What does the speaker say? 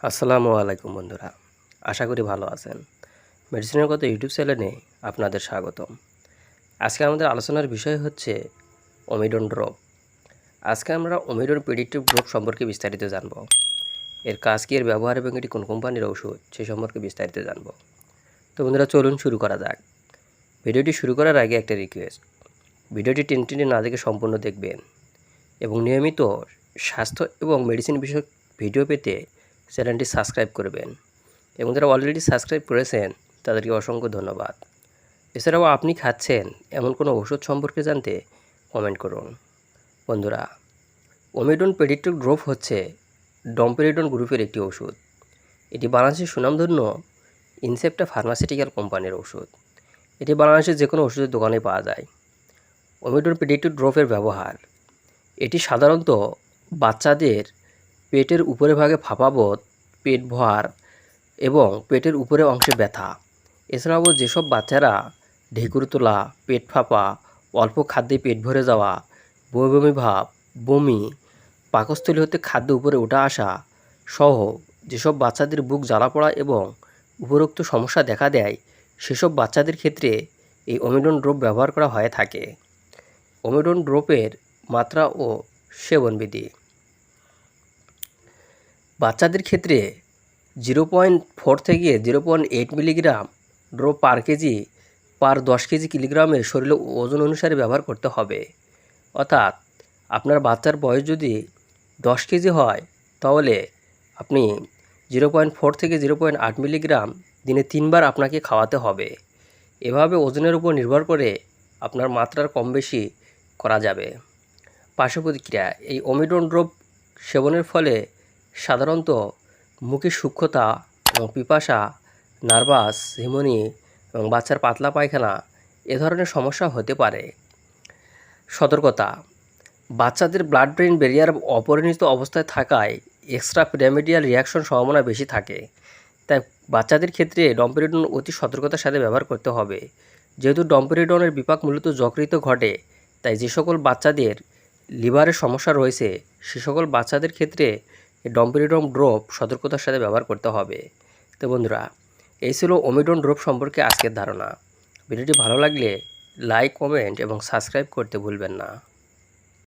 আসসালামু আলাইকুম বন্ধুরা, আশা করি ভালো আছেন। মেডিসিনের কথা ইউটিউব চ্যানেলে আপনাদের স্বাগতম। আজকে আমাদের আলোচনার বিষয় হচ্ছে ওমিডন ড্রপ। আজকে আমরা ওমিডন প্রেডিক্টিভ ড্রপ সম্পর্কে বিস্তারিত জানব। এর কাজ কি, এর ব্যবহার এবং এটি কোন কোম্পানির ওষুধ সে সম্পর্কে বিস্তারিত জানব। তো বন্ধুরা, চলুন শুরু করা যাক। ভিডিওটি শুরু করার আগে একটা রিকোয়েস্ট, ভিডিওটি টেনে না দেখে সম্পূর্ণ দেখবেন এবং নিয়মিত স্বাস্থ্য এবং মেডিসিন বিষয়ক ভিডিও পেতে চ্যানেলটি সাবস্ক্রাইব করবেন এবং যারা অলরেডি সাবস্ক্রাইব করেছেন তাদেরকে অসংখ্য ধন্যবাদ। এছাড়াও আপনি খাচ্ছেন এমন কোনো ওষুধ সম্পর্কে জানতে কমেন্ট করুন। বন্ধুরা, ওমিডন প্রেডিক্টিভ ড্রপ হচ্ছে ডম্পেরিডন গ্রুপের একটি ওষুধ। এটি বাংলাদেশের সুনামধন্য ইনসেপ্টা ফার্মাসিউটিক্যাল কোম্পানির ওষুধ। এটি বাংলাদেশের যে কোনো ওষুধের দোকানে পাওয়া যায়। ওমিডন প্রেডিক্টিভ ড্রপের ব্যবহার, এটি সাধারণত বাচ্চাদের পেটের উপরে ভাগে ফাঁপাবোধ, পেট ভার এবং পেটের উপরে অংশে ব্যথা, এছাড়াও যেসব বাচ্চারা ঢেকুর তোলা, পেট ফাঁপা, অল্প খাদ্যে পেট ভরে যাওয়া, বমি বমি ভাব, বমি, পাকস্থলী হতে খাদ্য উপরে উঠে আসা সহ যেসব বাচ্চাদের বুক জ্বালা পড়া এবং উপরোক্ত সমস্যা দেখা দেয়, সেসব বাচ্চাদের ক্ষেত্রে এই ওমিডন ড্রপ ব্যবহার করা হয়ে থাকে। ওমিডন ড্রপের মাত্রা ও সেবনবিধি। বাচ্চাদের ক্ষেত্রে 0.4 থেকে 0.8 মিলিগ্রাম ড্রপ পার কেজি পার 10 কেজি কিলোগ্রামের শরীরে ওজন অনুসারে ব্যবহার করতে হবে। অর্থাৎ আপনার বাচ্চার বয়স যদি 10 কেজি হয় তাহলে আপনি 0.4 থেকে 0.8 মিলিগ্রাম দিনে 3 বার আপনাকে খাওয়াতে হবে। এভাবে ওজনের উপর নির্ভর করে আপনার মাত্রার কম বেশি করা যাবে। পার্শ্ব প্রতিক্রিয়া, এই ওমিডন ড্রপ সেবনের ফলে সাধারণত মুখে সূক্ষ্মতা এবং পিপাসা, নার্ভাস, ঝিমুনি এবং বাচ্চার পাতলা পায়খানা এ ধরনের সমস্যা হতে পারে। সতর্কতা, বাচ্চাদের ব্লাড ব্রেন ব্যারিয়ার অপরিণত অবস্থায় থাকায় এক্সট্রা পিরামিডিয়াল রিয়াকশন সম্ভাবনা বেশি থাকে। তাই বাচ্চাদের ক্ষেত্রে ডম্পেরিডন অতি সতর্কতার সাথে ব্যবহার করতে হবে। যেহেতু ডম্পেরিডনের বিপাক মূলত যকৃত ঘটে, তাই যে সকল বাচ্চাদের লিভারের সমস্যা রয়েছে সে সকল বাচ্চাদের ক্ষেত্রে ডম্পেরিডন ড্রপ সতর্কতার সাথে ব্যবহার করতে হবে। তো বন্ধুরা, এই ছিল ওমিডন ড্রপ সম্পর্কে আজকের ধারণা। ভিডিওটি ভালো লাগলে লাইক, কমেন্ট এবং সাবস্ক্রাইব করতে ভুলবেন না।